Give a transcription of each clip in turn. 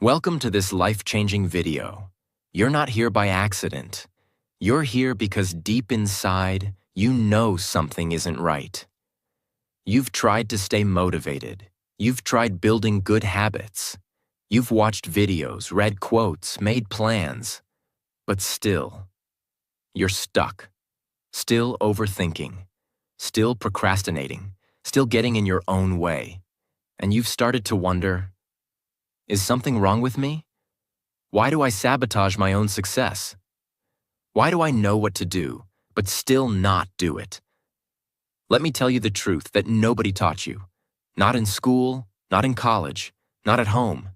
Welcome to this life-changing video. You're not here by accident. You're here because deep inside, you know something isn't right. You've tried to stay motivated. You've tried building good habits. You've watched videos, read quotes, made plans. But still, you're stuck. Still overthinking. Still procrastinating. Still getting in your own way. And you've started to wonder, is something wrong with me? Why do I sabotage my own success? Why do I know what to do, but still not do it? Let me tell you the truth that nobody taught you. Not in school, not in college, not at home.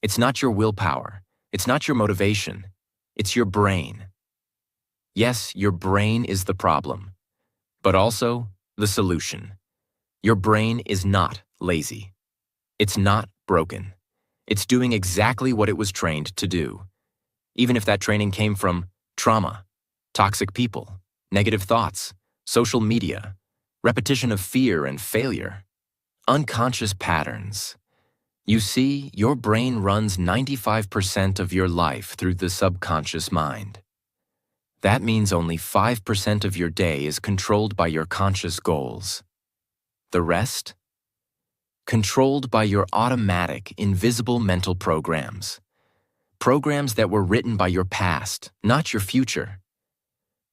It's not your willpower. It's not your motivation. It's your brain. Yes, your brain is the problem, but also the solution. Your brain is not lazy. It's not broken. It's doing exactly what it was trained to do, even if that training came from trauma, toxic people, negative thoughts, social media, repetition of fear and failure, unconscious patterns. You see, your brain runs 95% of your life through the subconscious mind. That means only 5% of your day is controlled by your conscious goals. The rest? Controlled by your automatic, invisible mental programs. Programs that were written by your past, not your future.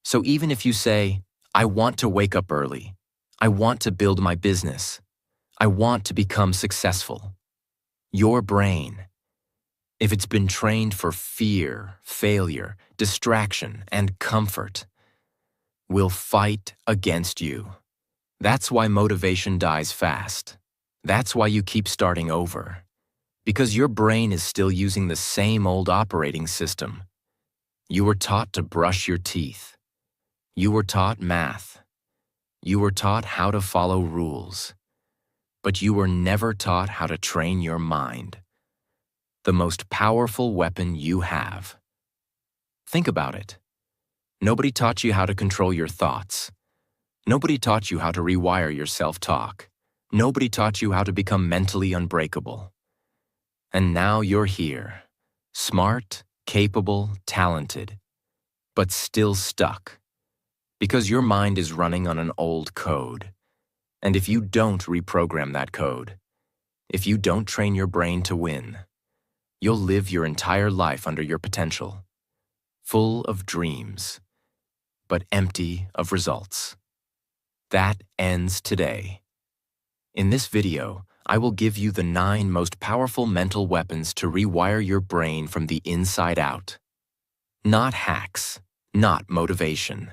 So even if you say, I want to wake up early, I want to build my business, I want to become successful, your brain, if it's been trained for fear, failure, distraction, and comfort, will fight against you. That's why motivation dies fast. That's why you keep starting over. Because your brain is still using the same old operating system. You were taught to brush your teeth. You were taught math. You were taught how to follow rules. But you were never taught how to train your mind. The most powerful weapon you have. Think about it. Nobody taught you how to control your thoughts. Nobody taught you how to rewire your self-talk. Nobody taught you how to become mentally unbreakable. And now you're here, smart, capable, talented, but still stuck. Because your mind is running on an old code. And if you don't reprogram that code, if you don't train your brain to win, you'll live your entire life under your potential, full of dreams, but empty of results. That ends today. In this video, I will give you the 9 most powerful mental weapons to rewire your brain from the inside out. Not hacks, not motivation.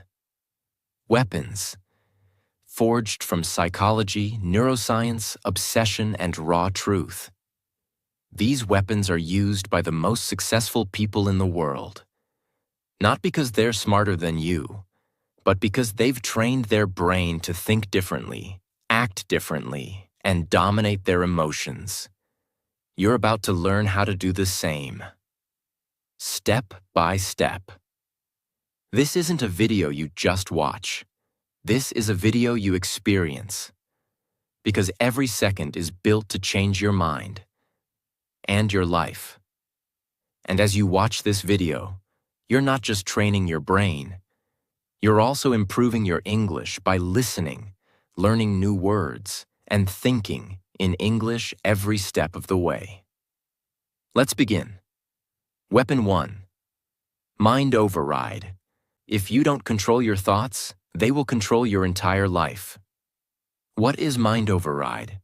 Weapons. Forged from psychology, neuroscience, obsession, and raw truth. These weapons are used by the most successful people in the world. Not because they're smarter than you, but because they've trained their brain to think differently, act differently, and dominate their emotions. You're about to learn how to do the same. Step by step. This isn't a video you just watch. This is a video you experience. Because every second is built to change your mind and your life. And as you watch this video, you're not just training your brain. You're also improving your English by listening, learning new words, and thinking in English every step of the way. Let's begin. Weapon 1. Mind override. If you don't control your thoughts, they will control your entire life. What is mind override?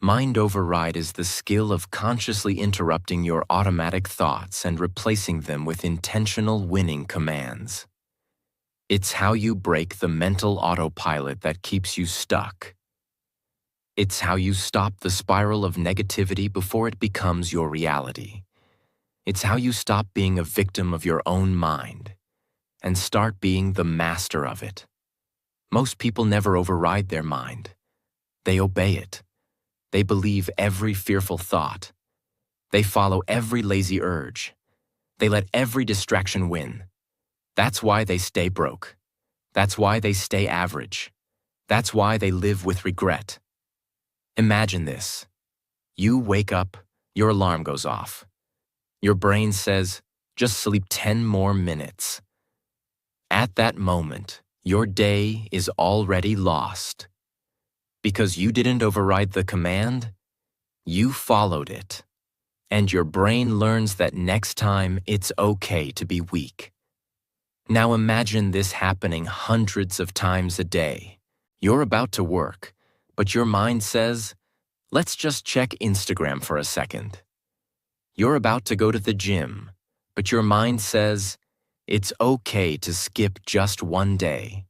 Mind override is the skill of consciously interrupting your automatic thoughts and replacing them with intentional winning commands. It's how you break the mental autopilot that keeps you stuck. It's how you stop the spiral of negativity before it becomes your reality. It's how you stop being a victim of your own mind and start being the master of it. Most people never override their mind. They obey it. They believe every fearful thought. They follow every lazy urge. They let every distraction win. That's why they stay broke. That's why they stay average. That's why they live with regret. Imagine this. You wake up, Your alarm goes off. Your brain says, just sleep 10 more minutes. At that moment, your day is already lost. Because you didn't override the command, you followed it. And your brain learns that next time it's okay to be weak. Now imagine this happening hundreds of times a day. You're about to work, but your mind says, let's just check Instagram for a second. You're about to go to the gym, but your mind says, it's okay to skip just one day.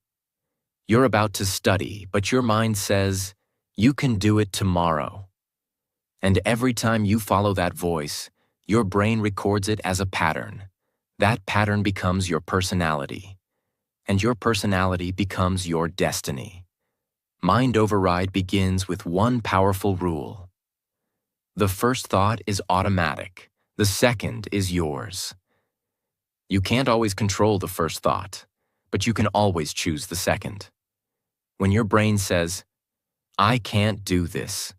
You're about to study, but your mind says, you can do it tomorrow. And every time you follow that voice, your brain records it as a pattern. That pattern becomes your personality. And your personality becomes your destiny. Mind override begins with one powerful rule. The first thought is automatic. The second is yours. You can't always control the first thought, but you can always choose the second. When your brain says, I can't do this,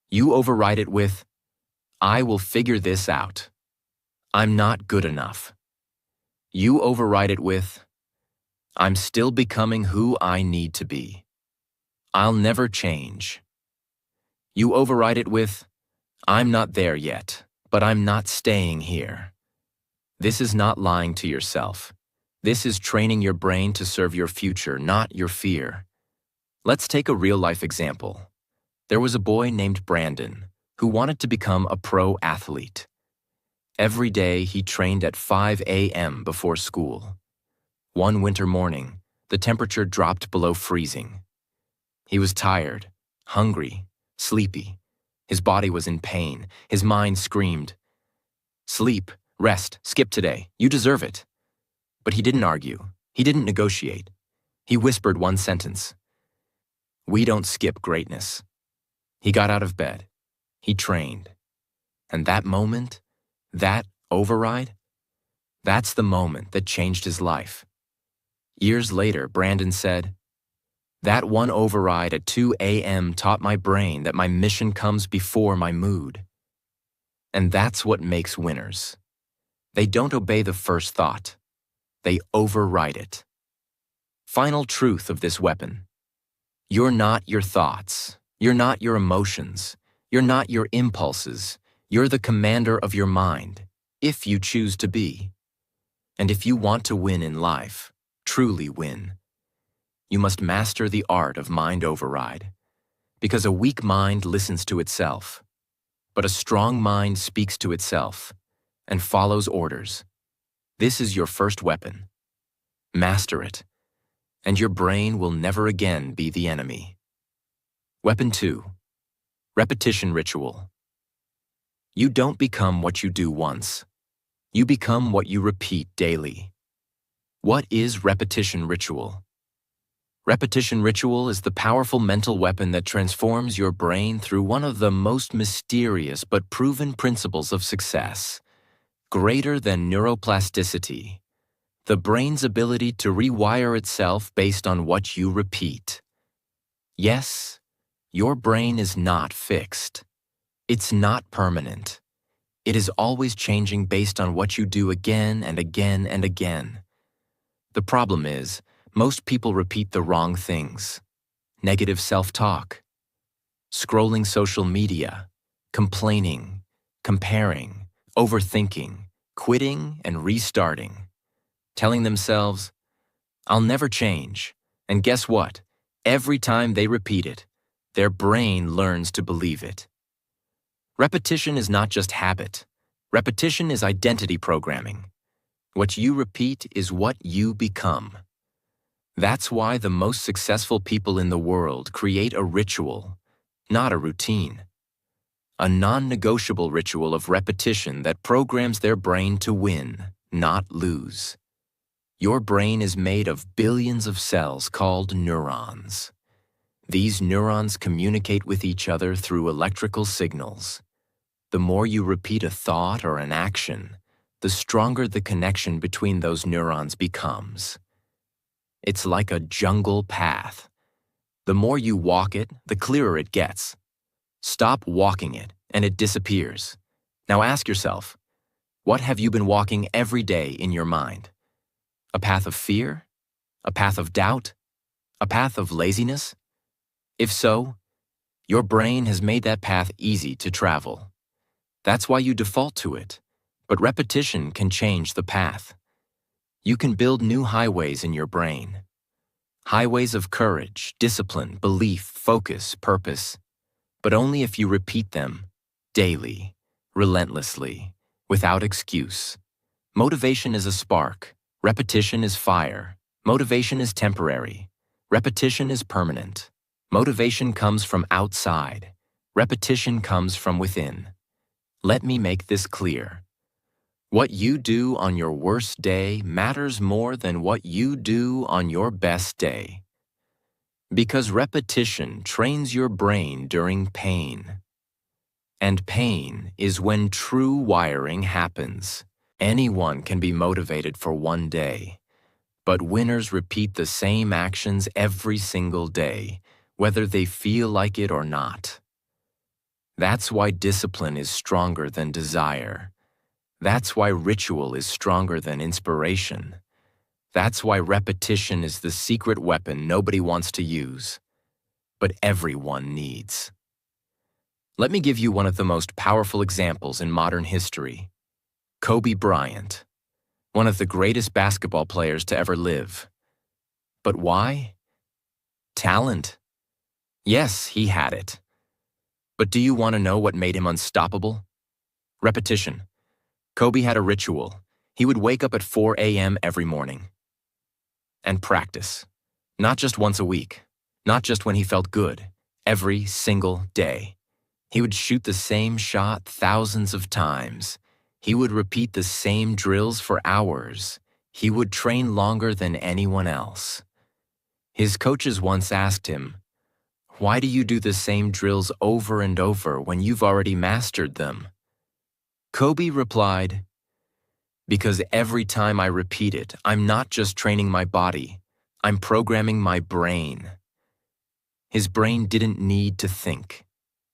you override it with, I will figure this out. I'm not good enough. You override it with, I'm still becoming who I need to be. I'll never change. You override it with, I'm not there yet, but I'm not staying here. This is not lying to yourself. This is training your brain to serve your future, not your fear. Let's take a real-life example. There was a boy named Brandon who wanted to become a pro athlete. Every day he trained at 5 a.m. before school. One winter morning, the temperature dropped below freezing. He was tired, hungry, sleepy. His body was in pain. His mind screamed, sleep, rest, skip today. You deserve it. But he didn't argue. He didn't negotiate. He whispered one sentence. We don't skip greatness. He got out of bed. He trained. And that moment, that override, that's the moment that changed his life. Years later, Brandon said, that one override at 2 a.m. taught my brain that my mission comes before my mood. And that's what makes winners. They don't obey the first thought. They override it. Final truth of this weapon. You're not your thoughts. You're not your emotions. You're not your impulses. You're the commander of your mind, if you choose to be. And if you want to win in life, truly win, you must master the art of mind override. Because a weak mind listens to itself, but a strong mind speaks to itself and follows orders. This is your first weapon. Master it, and your brain will never again be the enemy. Weapon 2. Repetition ritual. You don't become what you do once. You become what you repeat daily. What is repetition ritual? Repetition ritual is the powerful mental weapon that transforms your brain through one of the most mysterious but proven principles of success, greater than neuroplasticity, the brain's ability to rewire itself based on what you repeat. Yes, your brain is not fixed. It's not permanent. It is always changing based on what you do again and again and again. The problem is, most people repeat the wrong things. Negative self-talk, scrolling social media, complaining, comparing, overthinking, quitting and restarting, telling themselves, I'll never change. And guess what? Every time they repeat it, their brain learns to believe it. Repetition is not just habit. Repetition is identity programming. What you repeat is what you become. That's why the most successful people in the world create a ritual, not a routine. A non-negotiable ritual of repetition that programs their brain to win, not lose. Your brain is made of billions of cells called neurons. These neurons communicate with each other through electrical signals. The more you repeat a thought or an action, the stronger the connection between those neurons becomes. It's like a jungle path. The more you walk it, the clearer it gets. Stop walking it, and it disappears. Now ask yourself, what have you been walking every day in your mind? A path of fear? A path of doubt? A path of laziness? If so, your brain has made that path easy to travel. That's why you default to it. But repetition can change the path. You can build new highways in your brain. Highways of courage, discipline, belief, focus, purpose. But only if you repeat them daily, relentlessly, without excuse. Motivation is a spark. Repetition is fire. Motivation is temporary. Repetition is permanent. Motivation comes from outside. Repetition comes from within. Let me make this clear. What you do on your worst day matters more than what you do on your best day. Because repetition trains your brain during pain. And pain is when true wiring happens. Anyone can be motivated for one day, but winners repeat the same actions every single day, whether they feel like it or not. That's why discipline is stronger than desire. That's why ritual is stronger than inspiration. That's why repetition is the secret weapon nobody wants to use, but everyone needs. Let me give you one of the most powerful examples in modern history. Kobe Bryant, one of the greatest basketball players to ever live. But why? Talent. Yes, he had it. But do you want to know what made him unstoppable? Repetition. Kobe had a ritual. He would wake up at 4 a.m. every morning. And practice. Not just once a week. Not just when he felt good. Every single day. He would shoot the same shot thousands of times. He would repeat the same drills for hours. He would train longer than anyone else. His coaches once asked him, "Why do you do the same drills over and over when you've already mastered them?" Kobe replied, "Because every time I repeat it, I'm not just training my body, I'm programming my brain." His brain didn't need to think.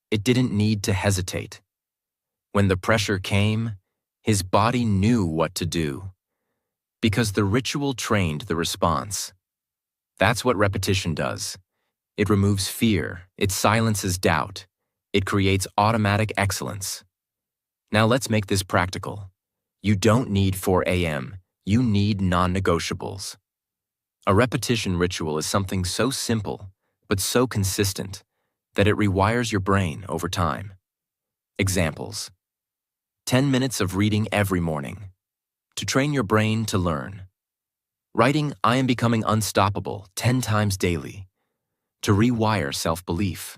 It didn't need to hesitate. When the pressure came, his body knew what to do. Because the ritual trained the response. That's what repetition does. It removes fear, it silences doubt, it creates automatic excellence. Now let's make this practical. You don't need 4 a.m., you need non-negotiables. A repetition ritual is something so simple, but so consistent, that it rewires your brain over time. Examples. 10 minutes of reading every morning, to train your brain to learn. Writing "I am becoming unstoppable" 10 times daily, to rewire self-belief.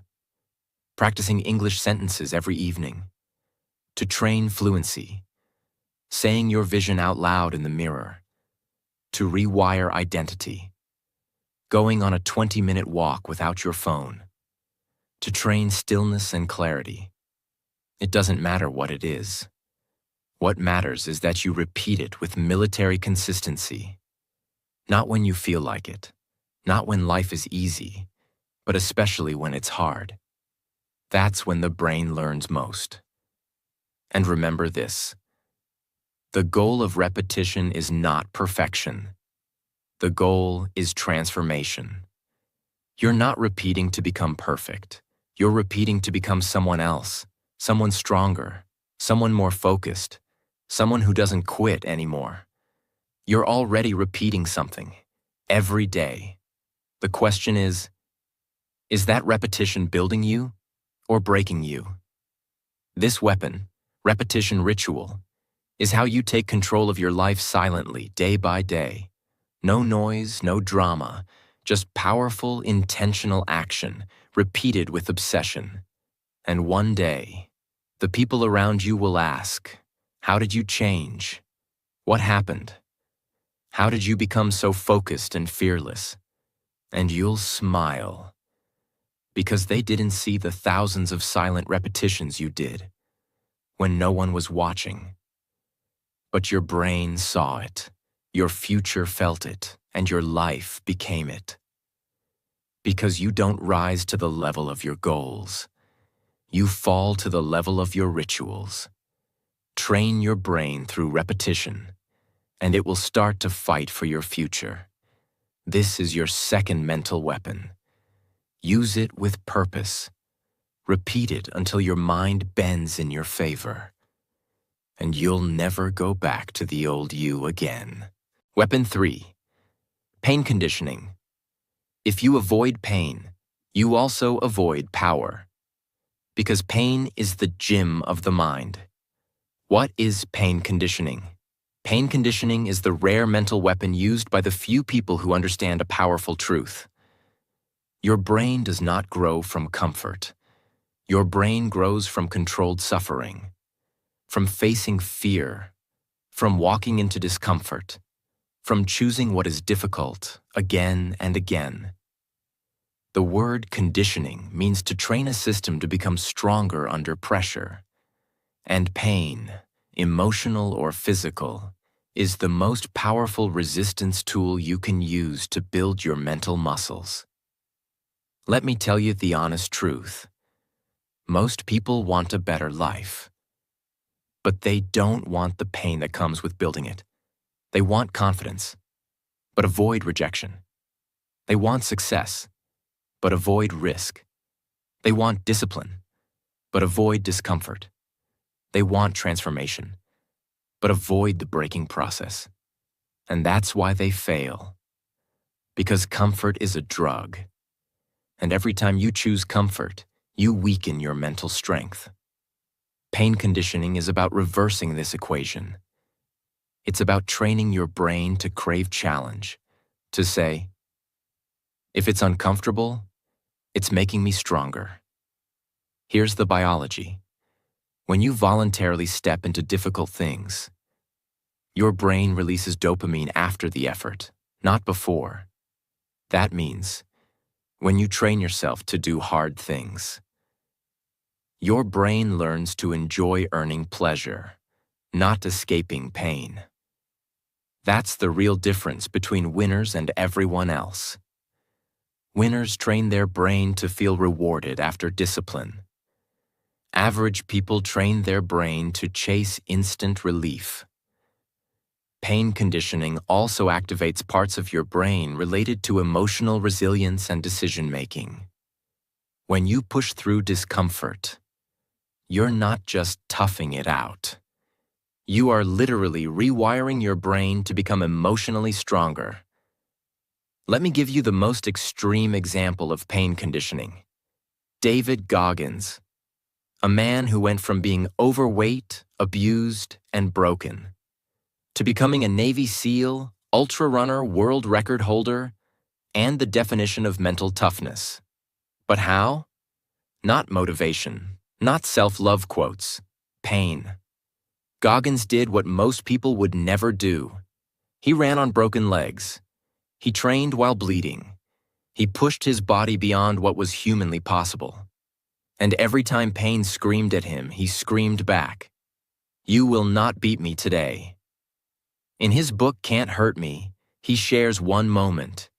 Practicing English sentences every evening, to train fluency. Saying your vision out loud in the mirror, to rewire identity. Going on a 20-minute walk without your phone, to train stillness and clarity. It doesn't matter what it is. What matters is that you repeat it with military consistency. Not when you feel like it, not when life is easy, but especially when it's hard. That's when the brain learns most. And remember this. The goal of repetition is not perfection. The goal is transformation. You're not repeating to become perfect. You're repeating to become someone else, someone stronger, someone more focused, someone who doesn't quit anymore. You're already repeating something, every day. The question is that repetition building you or breaking you? This weapon, repetition ritual, is how you take control of your life silently, day by day. No noise, no drama, just powerful, intentional action, repeated with obsession. And one day, the people around you will ask, "How did you change? What happened? How did you become so focused and fearless?" And you'll smile, because they didn't see the thousands of silent repetitions you did when no one was watching. But your brain saw it, your future felt it, and your life became it. Because you don't rise to the level of your goals. You fall to the level of your rituals. Train your brain through repetition, and it will start to fight for your future. This is your second mental weapon. Use it with purpose. Repeat it until your mind bends in your favor, and you'll never go back to the old you again. Weapon 3. Pain conditioning. If you avoid pain, you also avoid power, because pain is the gym of the mind. What is pain conditioning? Pain conditioning is the rare mental weapon used by the few people who understand a powerful truth. Your brain does not grow from comfort. Your brain grows from controlled suffering, from facing fear, from walking into discomfort, from choosing what is difficult again and again. The word conditioning means to train a system to become stronger under pressure. And pain, emotional or physical, is the most powerful resistance tool you can use to build your mental muscles. Let me tell you the honest truth. Most people want a better life, but they don't want the pain that comes with building it. They want confidence, but avoid rejection. They want success, but avoid risk. They want discipline, but avoid discomfort. They want transformation, but avoid the breaking process. And that's why they fail. Because comfort is a drug. And every time you choose comfort, you weaken your mental strength. Pain conditioning is about reversing this equation. It's about training your brain to crave challenge, to say, if it's uncomfortable, it's making me stronger. Here's the biology. When you voluntarily step into difficult things, your brain releases dopamine after the effort, not before. That means, when you train yourself to do hard things, your brain learns to enjoy earning pleasure, not escaping pain. That's the real difference between winners and everyone else. Winners train their brain to feel rewarded after discipline. Average people train their brain to chase instant relief. Pain conditioning also activates parts of your brain related to emotional resilience and decision-making. When you push through discomfort, you're not just toughing it out. You are literally rewiring your brain to become emotionally stronger. Let me give you the most extreme example of pain conditioning. David Goggins, a man who went from being overweight, abused, and broken, to becoming a Navy SEAL, ultra-runner, world record holder, and the definition of mental toughness. But how? Not motivation, not self-love quotes, pain. Goggins did what most people would never do. He ran on broken legs. He trained while bleeding. He pushed his body beyond what was humanly possible. And every time pain screamed at him, he screamed back, "You will not beat me today." In his book, Can't Hurt Me, he shares one moment.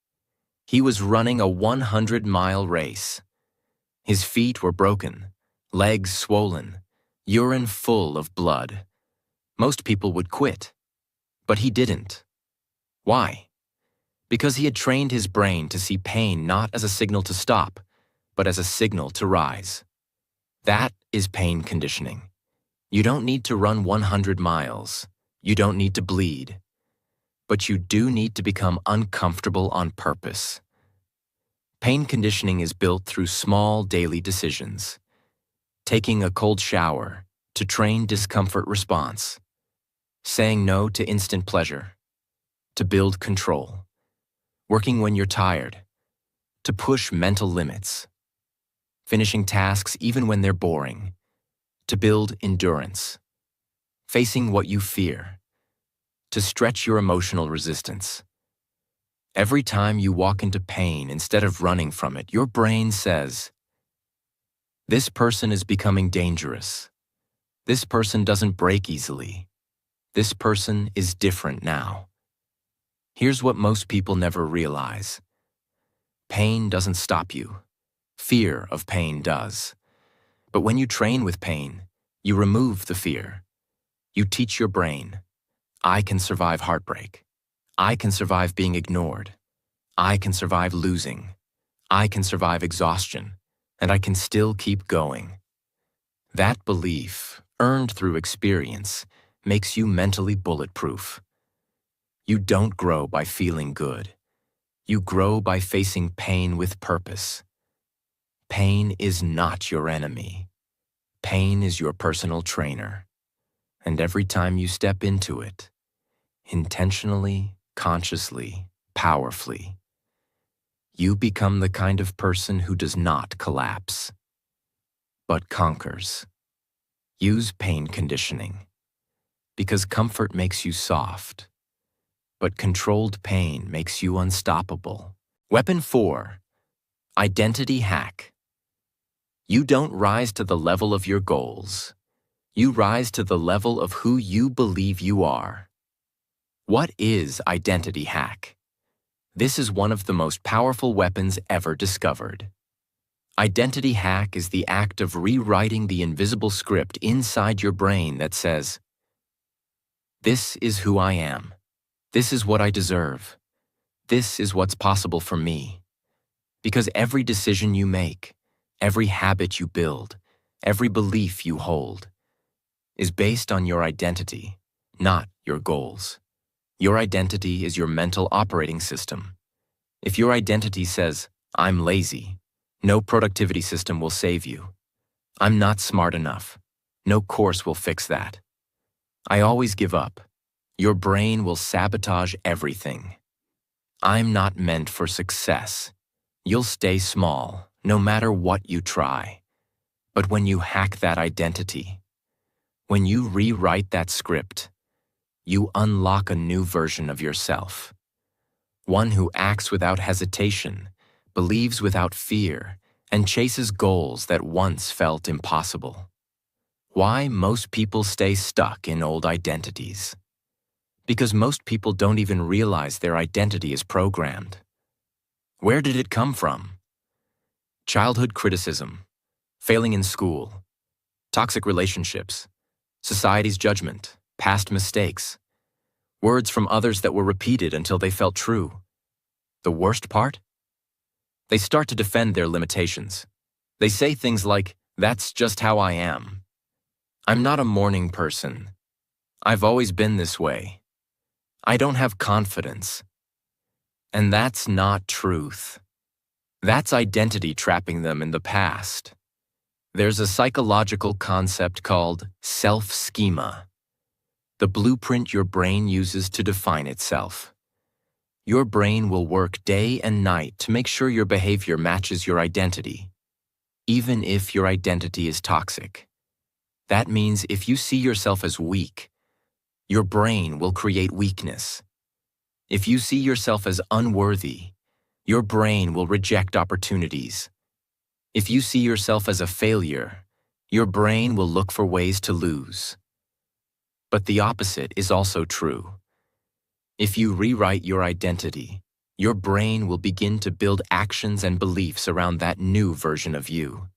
He was running a 100-mile race. His feet were broken, legs swollen, urine full of blood. Most people would quit, but he didn't. Why? Because he had trained his brain to see pain not as a signal to stop, but as a signal to rise. That is pain conditioning. You don't need to run 100 miles. You don't need to bleed. But you do need to become uncomfortable on purpose. Pain conditioning is built through small daily decisions. Taking a cold shower to train discomfort response. Saying no to instant pleasure to build control. Working when you're tired to push mental limits. Finishing tasks even when they're boring to build endurance. Facing what you fear to stretch your emotional resistance. Every time you walk into pain instead of running from it, your brain says, "This person is becoming dangerous. This person doesn't break easily. This person is different now." Here's what most people never realize. Pain doesn't stop you. Fear of pain does. But when you train with pain, you remove the fear. You teach your brain, I can survive heartbreak. I can survive being ignored. I can survive losing. I can survive exhaustion. And I can still keep going. That belief, earned through experience, makes you mentally bulletproof. You don't grow by feeling good. You grow by facing pain with purpose. Pain is not your enemy. Pain is your personal trainer. And every time you step into it, intentionally, consciously, powerfully, you become the kind of person who does not collapse, but conquers. Use pain conditioning, because comfort makes you soft, but controlled pain makes you unstoppable. Weapon 4. Identity hack. You don't rise to the level of your goals. You rise to the level of who you believe you are. What is identity hack? This is one of the most powerful weapons ever discovered. Identity hack is the act of rewriting the invisible script inside your brain that says, "This is who I am. This is what I deserve. This is what's possible for me." Because every decision you make, every habit you build, every belief you hold, is based on your identity, not your goals. Your identity is your mental operating system. If your identity says, "I'm lazy," no productivity system will save you. "I'm not smart enough," no course will fix that. "I always give up," your brain will sabotage everything. "I'm not meant for success," you'll stay small, no matter what you try. But when you hack that identity, when you rewrite that script, you unlock a new version of yourself. One who acts without hesitation, believes without fear, and chases goals that once felt impossible. Why most people stay stuck in old identities? Because most people don't even realize their identity is programmed. Where did it come from? Childhood criticism, failing in school, toxic relationships, society's judgment, past mistakes, words from others that were repeated until they felt true. The worst part? They start to defend their limitations. They say things like, "That's just how I am. I'm not a morning person. I've always been this way. I don't have confidence." And that's not truth. That's identity trapping them in the past. There's a psychological concept called self-schema, the blueprint your brain uses to define itself. Your brain will work day and night to make sure your behavior matches your identity, even if your identity is toxic. That means if you see yourself as weak, your brain will create weakness. If you see yourself as unworthy, your brain will reject opportunities. If you see yourself as a failure, your brain will look for ways to lose. But the opposite is also true. If you rewrite your identity, your brain will begin to build actions and beliefs around that new version of you.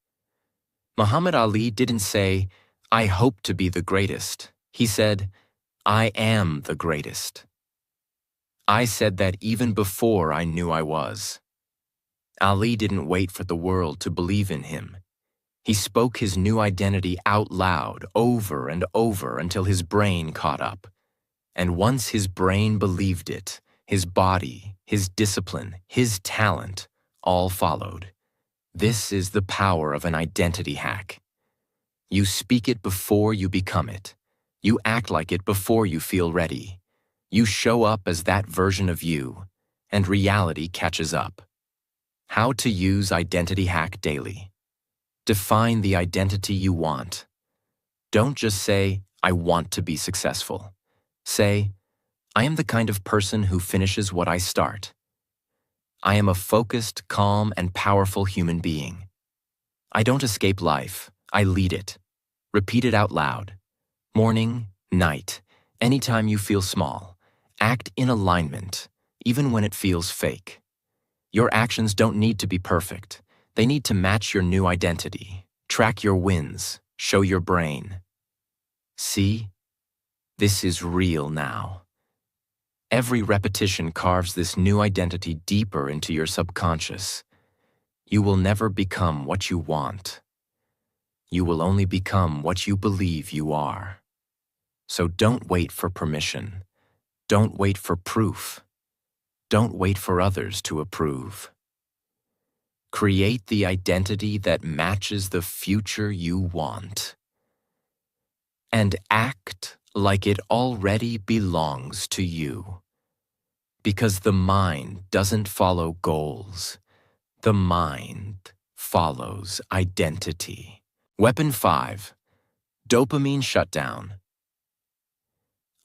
Muhammad Ali didn't say, "I hope to be the greatest." He said, "I am the greatest." I said that even before I knew I was. Ali didn't wait for the world to believe in him. He spoke his new identity out loud over and over until his brain caught up. And once his brain believed it, his body, his discipline, his talent, all followed. This is the power of an identity hack. You speak it before you become it. You act like it before you feel ready. You show up as that version of you, and reality catches up. How to use identity hack daily. Define the identity you want. Don't just say, "I want to be successful." Say, "I am the kind of person who finishes what I start." I am a focused, calm, and powerful human being. I don't escape life, I lead it. Repeat it out loud. Morning, night, anytime you feel small. Act in alignment, even when it feels fake. Your actions don't need to be perfect. They need to match your new identity. Track your wins. Show your brain. See? This is real now. Every repetition carves this new identity deeper into your subconscious. You will never become what you want. You will only become what you believe you are. So don't wait for permission. Don't wait for proof. Don't wait for others to approve. Create the identity that matches the future you want. And act like it already belongs to you. Because the mind doesn't follow goals. The mind follows identity. Weapon 5. Dopamine shutdown.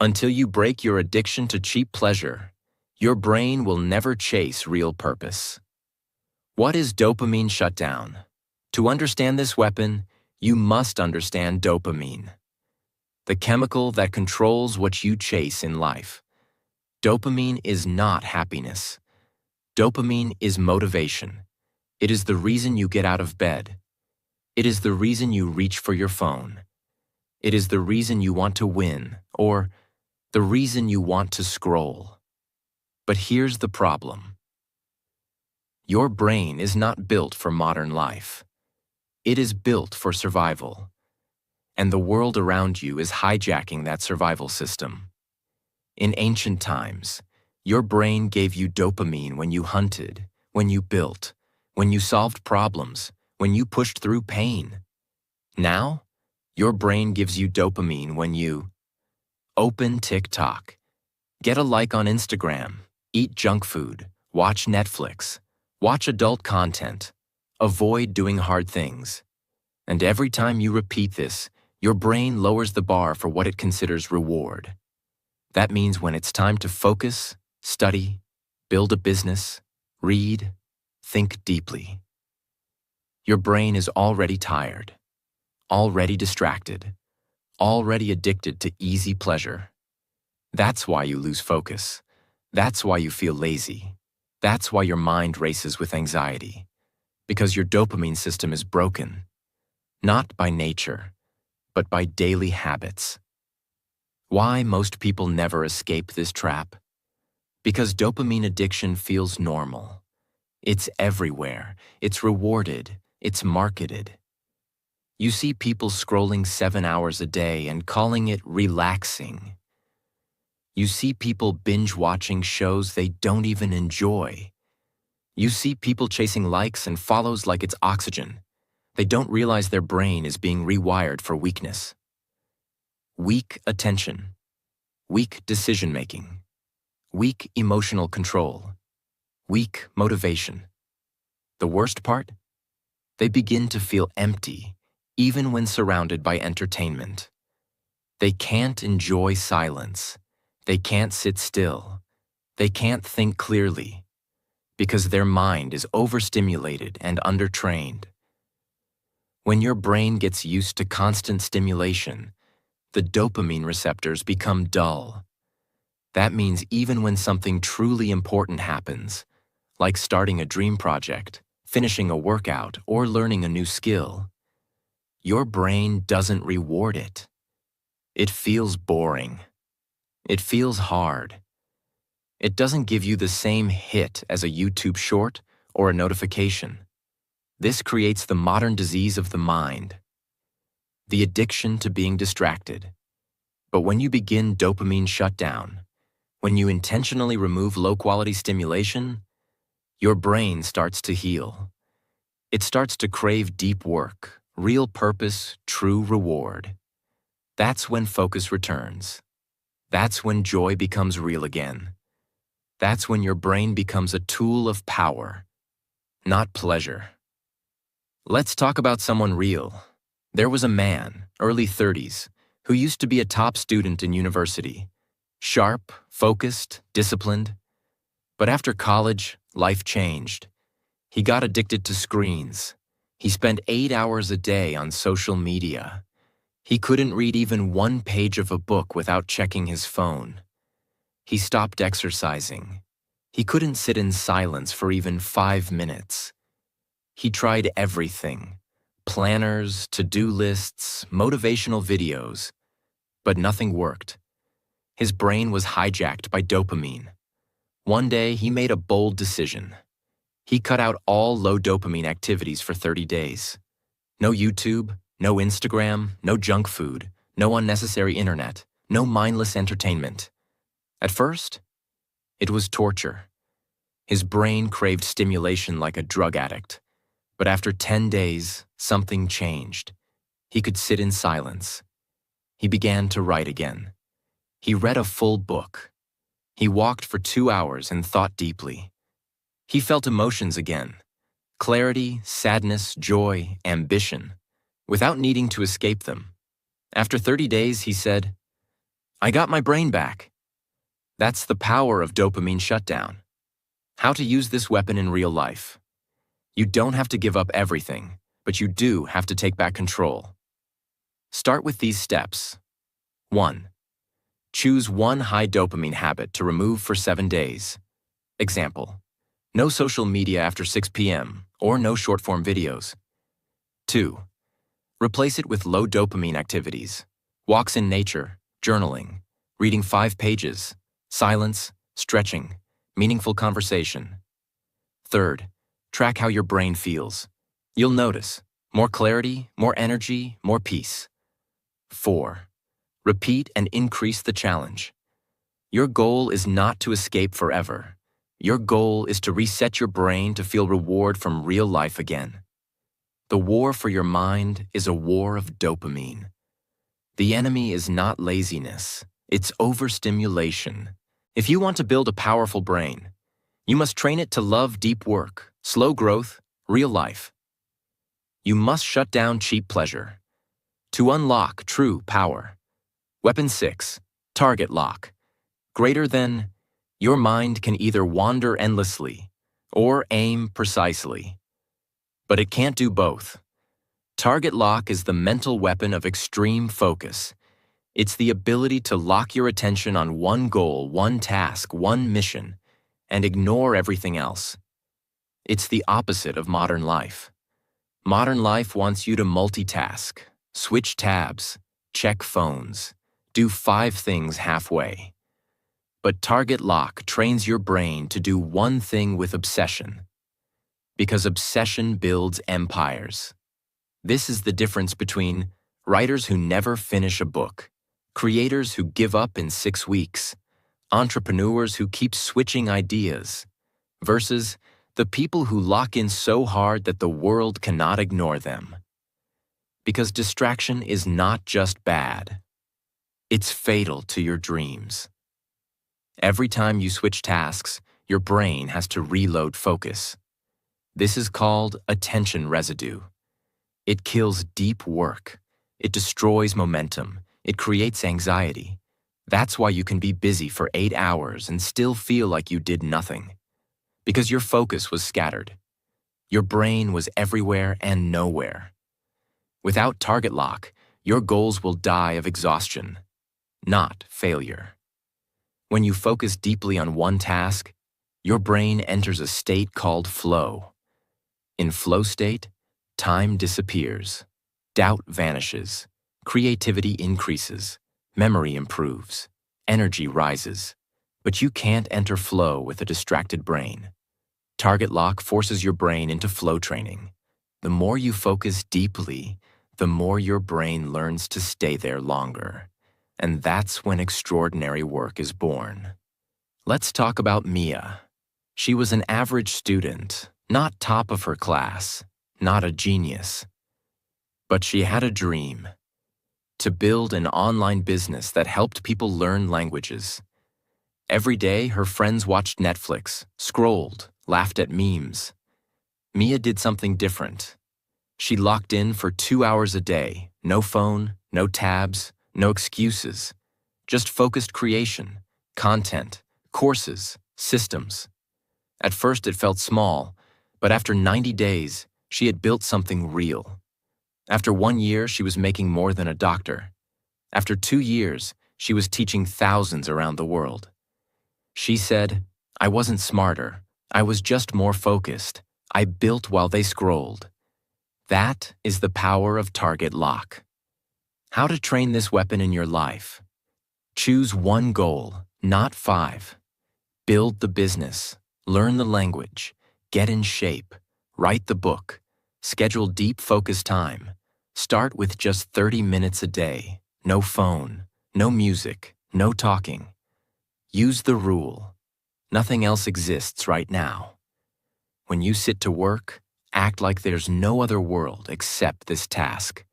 Until you break your addiction to cheap pleasure, your brain will never chase real purpose. What is dopamine shutdown? To understand this weapon, you must understand dopamine, the chemical that controls what you chase in life. Dopamine is not happiness. Dopamine is motivation. It is the reason you get out of bed. It is the reason you reach for your phone. It is the reason you want to win, or the reason you want to scroll. But here's the problem. Your brain is not built for modern life. It is built for survival. And the world around you is hijacking that survival system. In ancient times, your brain gave you dopamine when you hunted, when you built, when you solved problems, when you pushed through pain. Now, your brain gives you dopamine when you open TikTok, get a like on Instagram, eat junk food, watch Netflix, watch adult content, avoid doing hard things. And every time you repeat this, your brain lowers the bar for what it considers reward. That means when it's time to focus, study, build a business, read, think deeply. Your brain is already tired, already distracted, already addicted to easy pleasure. That's why you lose focus. That's why you feel lazy. That's why your mind races with anxiety. Because your dopamine system is broken, not by nature, but by daily habits. Why most people never escape this trap? Because dopamine addiction feels normal. It's everywhere. It's rewarded. It's marketed. You see people scrolling 7 hours a day and calling it relaxing. You see people binge-watching shows they don't even enjoy. You see people chasing likes and follows like it's oxygen. They don't realize their brain is being rewired for weakness. Weak attention, weak decision-making, weak emotional control, weak motivation. The worst part? They begin to feel empty, even when surrounded by entertainment. They can't enjoy silence. They can't sit still. They can't think clearly, because their mind is overstimulated and undertrained. When your brain gets used to constant stimulation, the dopamine receptors become dull. That means even when something truly important happens, like starting a dream project, finishing a workout, or learning a new skill, your brain doesn't reward it. It feels boring. It feels hard. It doesn't give you the same hit as a YouTube short or a notification. This creates the modern disease of the mind, the addiction to being distracted. But when you begin dopamine shutdown, when you intentionally remove low-quality stimulation, your brain starts to heal. It starts to crave deep work, real purpose, true reward. That's when focus returns. That's when joy becomes real again. That's when your brain becomes a tool of power, not pleasure. Let's talk about someone real. There was a man, early 30s, who used to be a top student in university. Sharp, focused, disciplined. But after college, life changed. He got addicted to screens. He spent 8 hours a day on social media. He couldn't read even one page of a book without checking his phone. He stopped exercising. He couldn't sit in silence for even 5 minutes. He tried everything: planners, to-do lists, motivational videos. But nothing worked. His brain was hijacked by dopamine. One day, he made a bold decision. He cut out all low dopamine activities for 30 days. No YouTube, no Instagram, no junk food, no unnecessary internet, no mindless entertainment. At first, it was torture. His brain craved stimulation like a drug addict. But after 10 days, something changed. He could sit in silence. He began to write again. He read a full book. He walked for 2 hours and thought deeply. He felt emotions again. Clarity, sadness, joy, ambition, without needing to escape them. After 30 days, he said, "I got my brain back." That's the power of dopamine shutdown. How to use this weapon in real life. You don't have to give up everything, but you do have to take back control. Start with these steps. 1. Choose one high dopamine habit to remove for 7 days. Example: no social media after 6 p.m. or no short-form videos. 2. Replace it with low dopamine activities. Walks in nature, journaling, reading 5 pages, silence, stretching, meaningful conversation. 3. Track how your brain feels. You'll notice more clarity, more energy, more peace. 4. Repeat and increase the challenge. Your goal is not to escape forever. Your goal is to reset your brain to feel reward from real life again. The war for your mind is a war of dopamine. The enemy is not laziness, it's overstimulation. If you want to build a powerful brain, you must train it to love deep work, slow growth, real life. You must shut down cheap pleasure to unlock true power. Weapon 6, target lock. Greater than, your mind can either wander endlessly or aim precisely. But it can't do both. Target lock is the mental weapon of extreme focus. It's the ability to lock your attention on one goal, one task, one mission, and ignore everything else. It's the opposite of modern life. Modern life wants you to multitask, switch tabs, check phones, do 5 things halfway. But target lock trains your brain to do one thing with obsession. Because obsession builds empires. This is the difference between writers who never finish a book, creators who give up in 6 weeks, entrepreneurs who keep switching ideas, versus the people who lock in so hard that the world cannot ignore them. Because distraction is not just bad. It's fatal to your dreams. Every time you switch tasks, your brain has to reload focus. This is called attention residue. It kills deep work. It destroys momentum. It creates anxiety. That's why you can be busy for 8 hours and still feel like you did nothing. Because your focus was scattered. Your brain was everywhere and nowhere. Without target lock, your goals will die of exhaustion, not failure. When you focus deeply on one task, your brain enters a state called flow. In flow state, time disappears, doubt vanishes, creativity increases, memory improves, energy rises. But you can't enter flow with a distracted brain. Target lock forces your brain into flow training. The more you focus deeply, the more your brain learns to stay there longer. And that's when extraordinary work is born. Let's talk about Mia. She was an average student, not top of her class, not a genius. But she had a dream: to build an online business that helped people learn languages. Every day, her friends watched Netflix, scrolled, laughed at memes. Mia did something different. She locked in for 2 hours a day, no phone, no tabs, no excuses, just focused creation, content, courses, systems. At first it felt small, but after 90 days, she had built something real. After 1 year, she was making more than a doctor. After 2 years, she was teaching thousands around the world. She said, "I wasn't smarter, I was just more focused. I built while they scrolled." That is the power of target lock. How to train this weapon in your life? Choose one goal, not 5. Build the business, learn the language, get in shape, write the book, schedule deep focus time. Start with just 30 minutes a day. No phone, no music, no talking. Use the rule. Nothing else exists right now. When you sit to work, act like there's no other world except this task.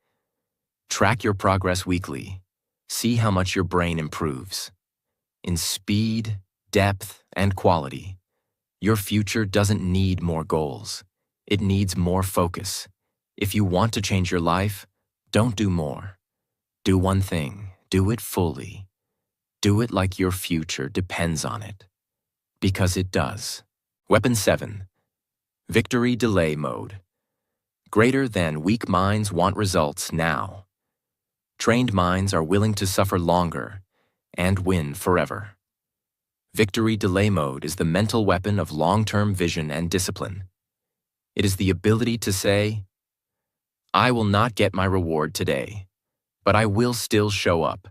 Track your progress weekly. See how much your brain improves. In speed, depth, and quality, your future doesn't need more goals. It needs more focus. If you want to change your life, don't do more. Do one thing. Do it fully. Do it like your future depends on it. Because it does. Weapon 7. Victory Delay Mode. Greater than weak minds want results now. Trained minds are willing to suffer longer and win forever. Victory Delay Mode is the mental weapon of long-term vision and discipline. It is the ability to say, I will not get my reward today, but I will still show up,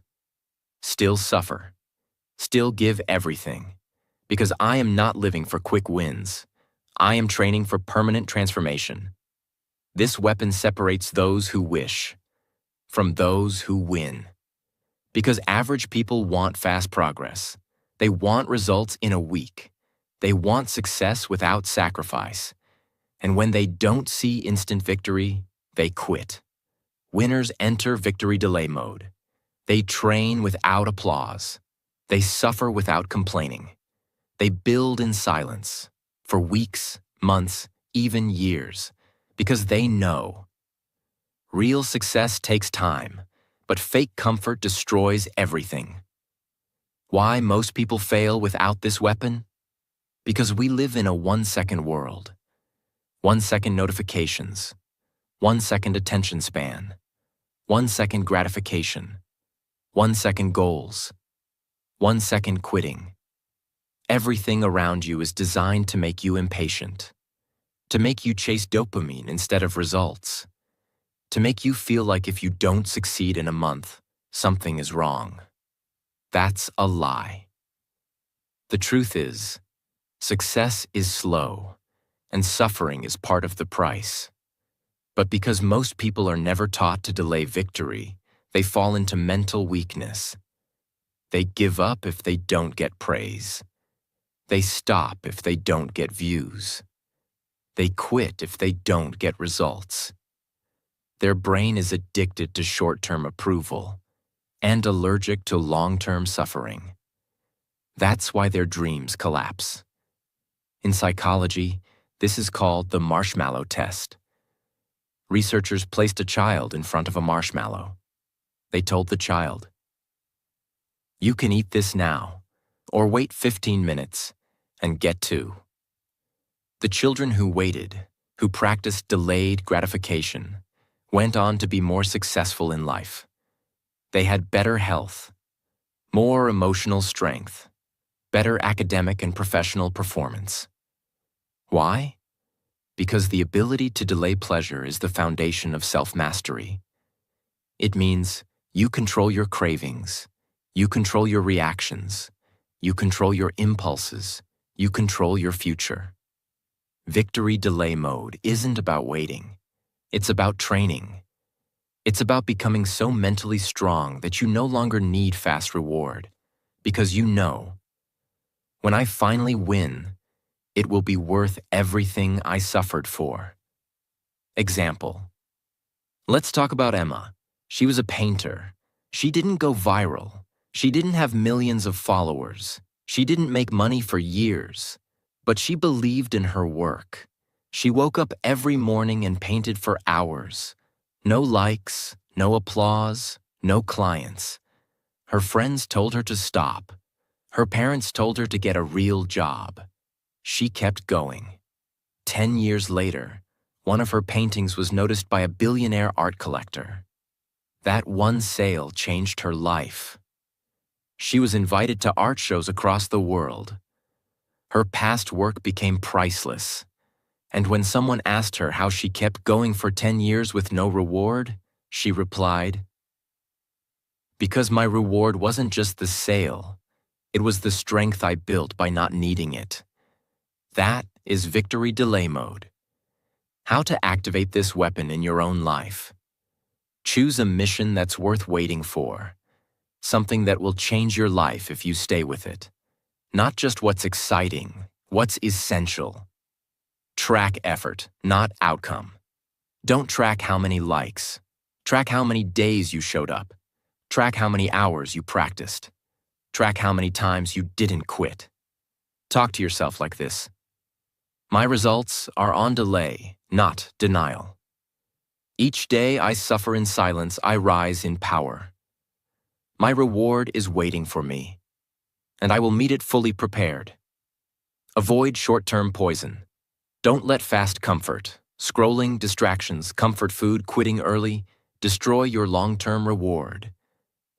still suffer, still give everything, because I am not living for quick wins. I am training for permanent transformation. This weapon separates those who wish from those who win. Because average people want fast progress. They want results in a week. They want success without sacrifice. And when they don't see instant victory, they quit. Winners enter victory delay mode. They train without applause. They suffer without complaining. They build in silence for weeks, months, even years, because they know real success takes time, but fake comfort destroys everything. Why most people fail without this weapon? Because we live in a 1-second world. 1-second notifications, 1-second attention span, 1-second gratification, 1-second goals, 1-second quitting. Everything around you is designed to make you impatient, to make you chase dopamine instead of results, to make you feel like if you don't succeed in a month, something is wrong. That's a lie. The truth is, success is slow, and suffering is part of the price. But because most people are never taught to delay victory, they fall into mental weakness. They give up if they don't get praise. They stop if they don't get views. They quit if they don't get results. Their brain is addicted to short-term approval and allergic to long-term suffering. That's why their dreams collapse. In psychology, this is called the marshmallow test. Researchers placed a child in front of a marshmallow. They told the child, "You can eat this now, or wait 15 minutes and get 2." The children who waited, who practiced delayed gratification, went on to be more successful in life. They had better health, more emotional strength, better academic and professional performance. Why? Because the ability to delay pleasure is the foundation of self-mastery. It means you control your cravings, you control your reactions, you control your impulses, you control your future. Victory delay mode isn't about waiting. It's about training. It's about becoming so mentally strong that you no longer need fast reward, because you know, when I finally win, it will be worth everything I suffered for. Example. Let's talk about Emma. She was a painter. She didn't go viral. She didn't have millions of followers. She didn't make money for years. But she believed in her work. She woke up every morning and painted for hours. No likes, no applause, no clients. Her friends told her to stop. Her parents told her to get a real job. She kept going. 10 years later, one of her paintings was noticed by a billionaire art collector. That one sale changed her life. She was invited to art shows across the world. Her past work became priceless. And when someone asked her how she kept going for 10 years with no reward, she replied, Because my reward wasn't just the sale, it was the strength I built by not needing it. That is victory delay mode. How to activate this weapon in your own life. Choose a mission that's worth waiting for, something that will change your life if you stay with it. Not just what's exciting, what's essential. Track effort, not outcome. Don't track how many likes. Track how many days you showed up. Track how many hours you practiced. Track how many times you didn't quit. Talk to yourself like this. My results are on delay, not denial. Each day I suffer in silence, I rise in power. My reward is waiting for me, and I will meet it fully prepared. Avoid short-term poison. Don't let fast comfort, scrolling, distractions, comfort food, quitting early, destroy your long-term reward.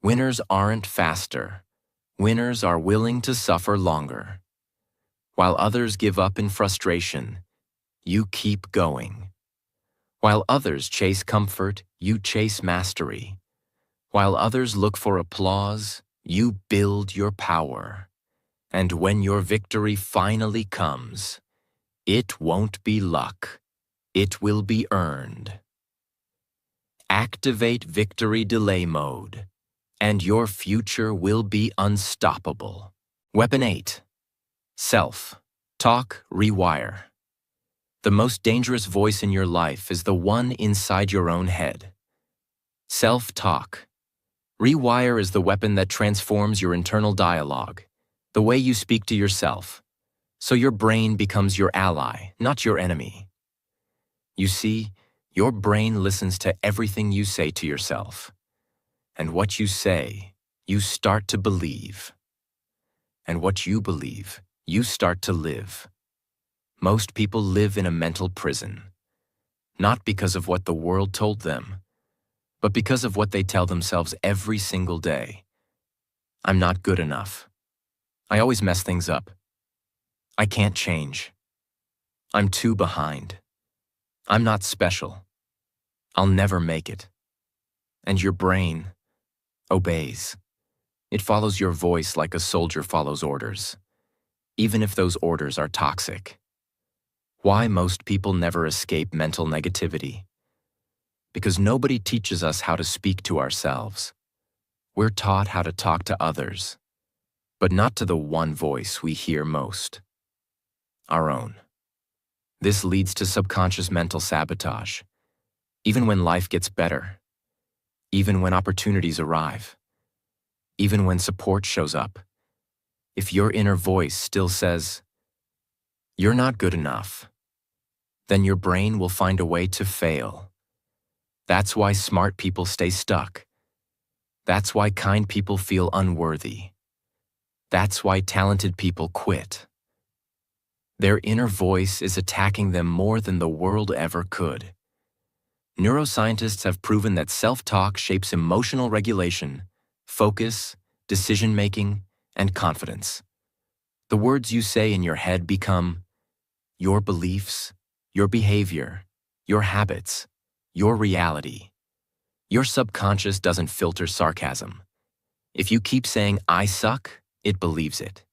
Winners aren't faster. Winners are willing to suffer longer. While others give up in frustration, you keep going. While others chase comfort, you chase mastery. While others look for applause, you build your power. And when your victory finally comes, it won't be luck. It will be earned. Activate victory delay mode, and your future will be unstoppable. Weapon 8. Self-talk rewire. The most dangerous voice in your life is the one inside your own head. Self-talk. Rewire is the weapon that transforms your internal dialogue, the way you speak to yourself, so your brain becomes your ally, not your enemy. You see, your brain listens to everything you say to yourself. And what you say, you start to believe. And what you believe, you start to live. Most people live in a mental prison, not because of what the world told them, but because of what they tell themselves every single day. I'm not good enough. I always mess things up. I can't change. I'm too behind. I'm not special. I'll never make it. And your brain obeys. It follows your voice like a soldier follows orders, even if those orders are toxic. Why most people never escape mental negativity? Because nobody teaches us how to speak to ourselves. We're taught how to talk to others, but not to the one voice we hear most, our own. This leads to subconscious mental sabotage, even when life gets better, even when opportunities arrive, even when support shows up. If your inner voice still says, "You're not good enough," then your brain will find a way to fail. That's why smart people stay stuck. That's why kind people feel unworthy. That's why talented people quit. Their inner voice is attacking them more than the world ever could. Neuroscientists have proven that self-talk shapes emotional regulation, focus, decision-making, and confidence. The words you say in your head become your beliefs, your behavior, your habits, your reality. Your subconscious doesn't filter sarcasm. If you keep saying, "I suck," it believes it.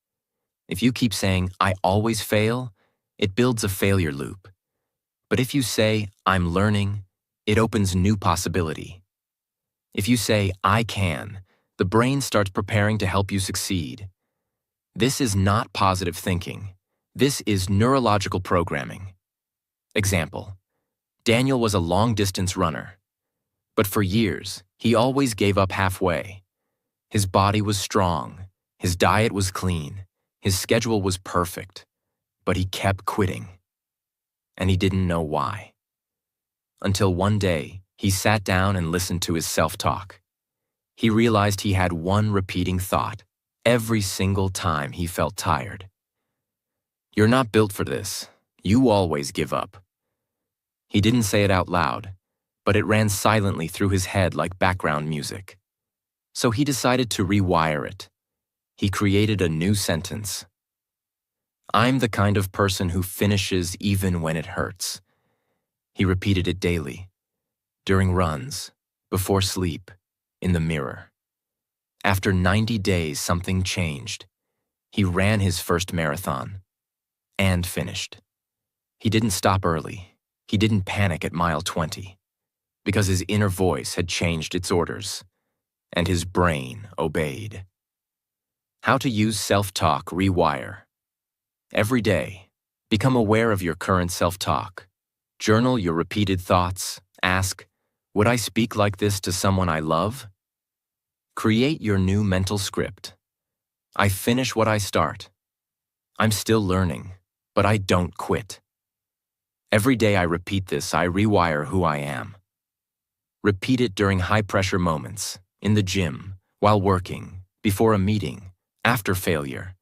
If you keep saying, "I always fail," it builds a failure loop. But if you say, "I'm learning," it opens new possibility. If you say, "I can," the brain starts preparing to help you succeed. This is not positive thinking. This is neurological programming. Example: Daniel was a long-distance runner. But for years, he always gave up halfway. His body was strong, his diet was clean, his schedule was perfect, but he kept quitting. And he didn't know why. Until one day, he sat down and listened to his self-talk. He realized he had one repeating thought every single time he felt tired. "You're not built for this. You always give up." He didn't say it out loud, but it ran silently through his head like background music. So he decided to rewire it. He created a new sentence. "I'm the kind of person who finishes even when it hurts." He repeated it daily, during runs, before sleep, in the mirror. After 90 days, something changed. He ran his first marathon and finished. He didn't stop early. He didn't panic at mile 20 because his inner voice had changed its orders and his brain obeyed. How to use self-talk rewire. Every day, become aware of your current self-talk. Journal your repeated thoughts. Ask, would I speak like this to someone I love? Create your new mental script. I finish what I start. I'm still learning, but I don't quit. Every day I repeat this, I rewire who I am. Repeat it during high-pressure moments, in the gym, while working, before a meeting, after failure.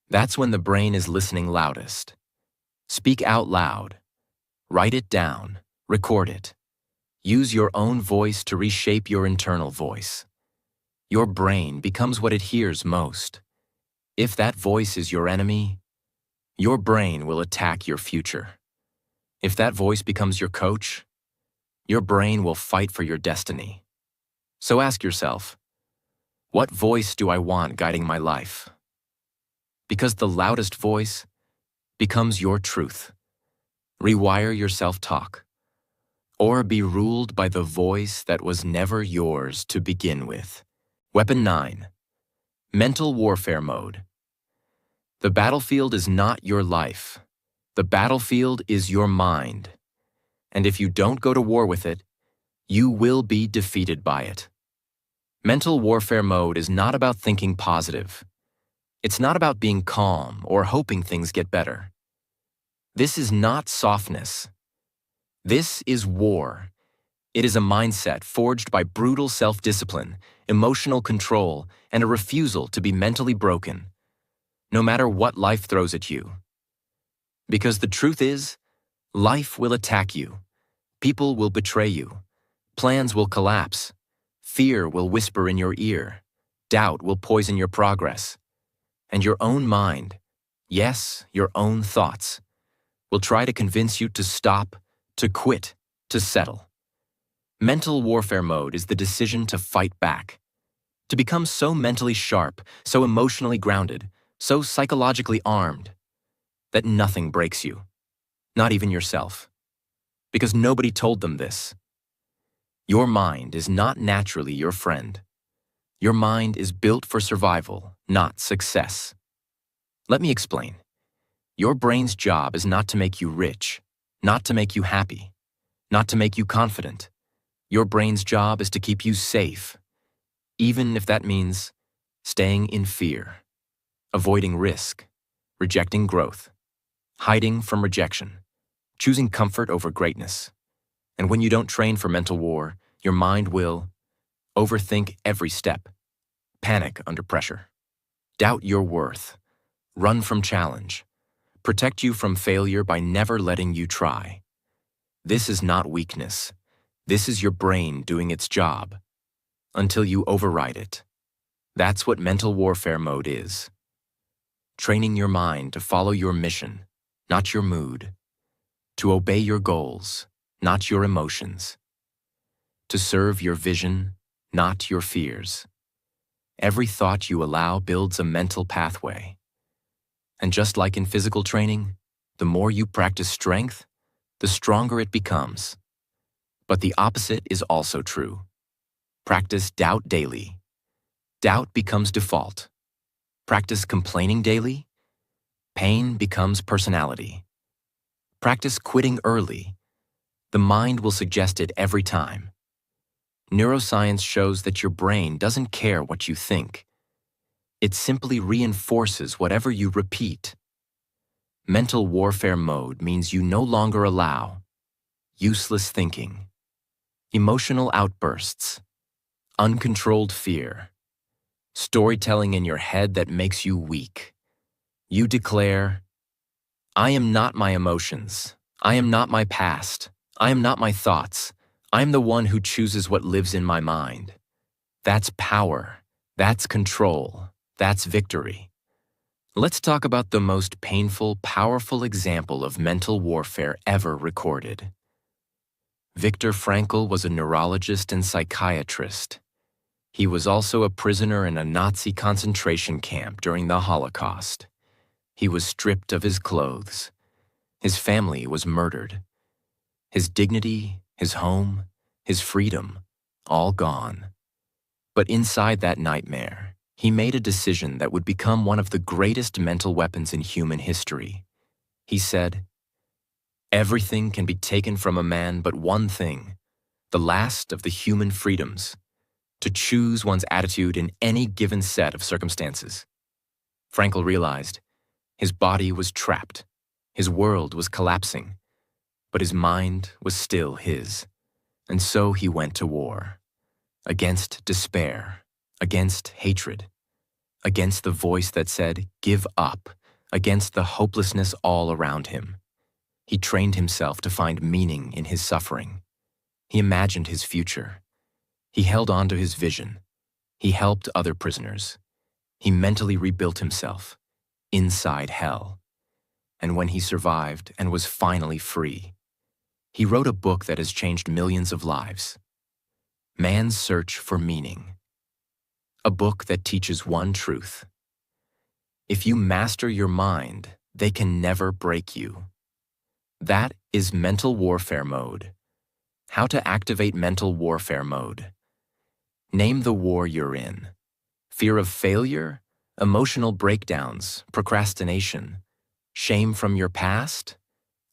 That's when the brain is listening loudest. Speak out loud. Write it down. Record it. Use your own voice to reshape your internal voice. Your brain becomes what it hears most. If that voice is your enemy, your brain will attack your future. If that voice becomes your coach, your brain will fight for your destiny. So ask yourself, what voice do I want guiding my life? Because the loudest voice becomes your truth. Rewire your self-talk, or be ruled by the voice that was never yours to begin with. Weapon 9. Mental warfare mode. The battlefield is not your life. The battlefield is your mind. And if you don't go to war with it, you will be defeated by it. Mental warfare mode is not about thinking positive. It's not about being calm or hoping things get better. This is not softness. This is war. It is a mindset forged by brutal self-discipline, emotional control, and a refusal to be mentally broken, no matter what life throws at you. Because the truth is, life will attack you. People will betray you. Plans will collapse. Fear will whisper in your ear. Doubt will poison your progress. And your own mind, yes, your own thoughts, will try to convince you to stop, to quit, to settle. Mental warfare mode is the decision to fight back, to become so mentally sharp, so emotionally grounded, so psychologically armed, that nothing breaks you, not even yourself, because nobody told them this. Your mind is not naturally your friend. Your mind is built for survival, not success. Let me explain. Your brain's job is not to make you rich, not to make you happy, not to make you confident. Your brain's job is to keep you safe, even if that means staying in fear, avoiding risk, rejecting growth, hiding from rejection, choosing comfort over greatness. And when you don't train for mental war, your mind will overthink every step, panic under pressure, doubt your worth, run from challenge, protect you from failure by never letting you try. This is not weakness. This is your brain doing its job until you override it. That's what mental warfare mode is. Training your mind to follow your mission, not your mood. To obey your goals, not your emotions. To serve your vision, not your fears. Every thought you allow builds a mental pathway. And just like in physical training, the more you practice strength, the stronger it becomes. But the opposite is also true. Practice doubt daily. Doubt becomes default. Practice complaining daily. Pain becomes personality. Practice quitting early. The mind will suggest it every time. Neuroscience shows that your brain doesn't care what you think. It simply reinforces whatever you repeat. Mental warfare mode means you no longer allow useless thinking, emotional outbursts, uncontrolled fear, storytelling in your head that makes you weak. You declare, I am not my emotions. I am not my past. I am not my thoughts. I am the one who chooses what lives in my mind. That's power. That's control. That's victory. Let's talk about the most painful, powerful example of mental warfare ever recorded. Viktor Frankl was a neurologist and psychiatrist. He was also a prisoner in a Nazi concentration camp during the Holocaust. He was stripped of his clothes. His family was murdered. His dignity, his home, his freedom, all gone. But inside that nightmare, he made a decision that would become one of the greatest mental weapons in human history. He said, "Everything can be taken from a man but one thing, the last of the human freedoms, to choose one's attitude in any given set of circumstances." Frankl realized his body was trapped, his world was collapsing, but his mind was still his. And so he went to war, against despair, against hatred, against the voice that said, "Give up," against the hopelessness all around him. He trained himself to find meaning in his suffering. He imagined his future. He held on to his vision. He helped other prisoners. He mentally rebuilt himself, inside hell. And when he survived and was finally free, he wrote a book that has changed millions of lives. Man's Search for Meaning. A book that teaches one truth. If you master your mind, they can never break you. That is mental warfare mode. How to activate mental warfare mode. Name the war you're in. Fear of failure, emotional breakdowns, procrastination, shame from your past,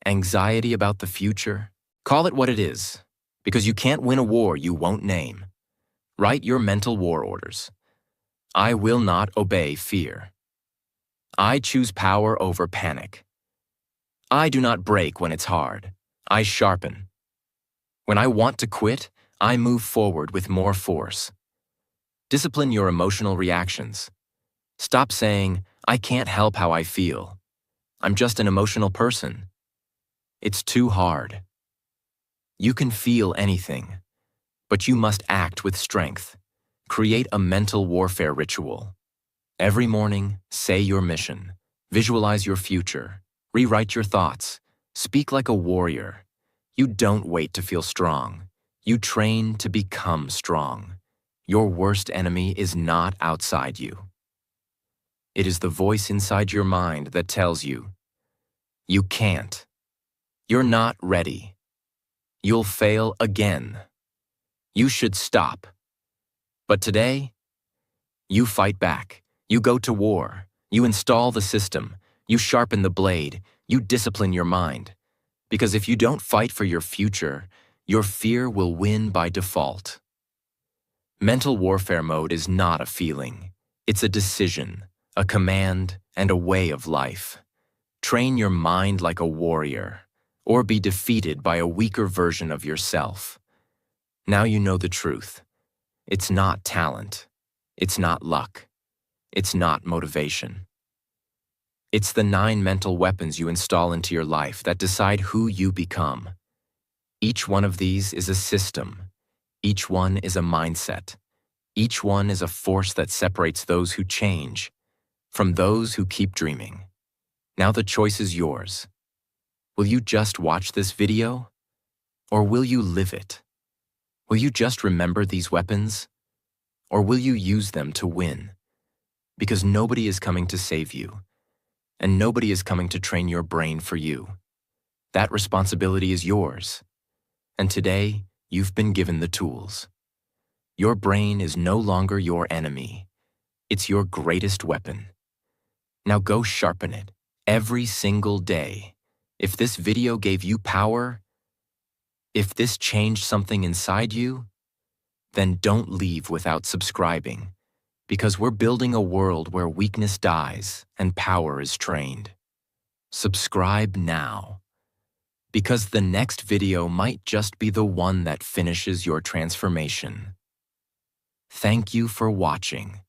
anxiety about the future. Call it what it is, because you can't win a war you won't name. Write your mental war orders. I will not obey fear. I choose power over panic. I do not break when it's hard. I sharpen. When I want to quit, I move forward with more force. Discipline your emotional reactions. Stop saying, "I can't help how I feel. I'm just an emotional person." It's too hard. You can feel anything, but you must act with strength. Create a mental warfare ritual. Every morning, say your mission. Visualize your future. Rewrite your thoughts. Speak like a warrior. You don't wait to feel strong. You train to become strong. Your worst enemy is not outside you. It is the voice inside your mind that tells you, "You can't. You're not ready. You'll fail again. You should stop." But today, you fight back. You go to war. You install the system. You sharpen the blade. You discipline your mind. Because if you don't fight for your future, your fear will win by default. Mental warfare mode is not a feeling. It's a decision, a command, and a way of life. Train your mind like a warrior, or be defeated by a weaker version of yourself. Now you know the truth. It's not talent. It's not luck. It's not motivation. It's the 9 mental weapons you install into your life that decide who you become. Each one of these is a system. Each one is a mindset. Each one is a force that separates those who change from those who keep dreaming. Now the choice is yours. Will you just watch this video? Or will you live it? Will you just remember these weapons? Or will you use them to win? Because nobody is coming to save you, and nobody is coming to train your brain for you. That responsibility is yours. And today, you've been given the tools. Your brain is no longer your enemy. It's your greatest weapon. Now go sharpen it every single day. If this video gave you power, if this changed something inside you, then don't leave without subscribing, because we're building a world where weakness dies and power is trained. Subscribe now, because the next video might just be the one that finishes your transformation. Thank you for watching.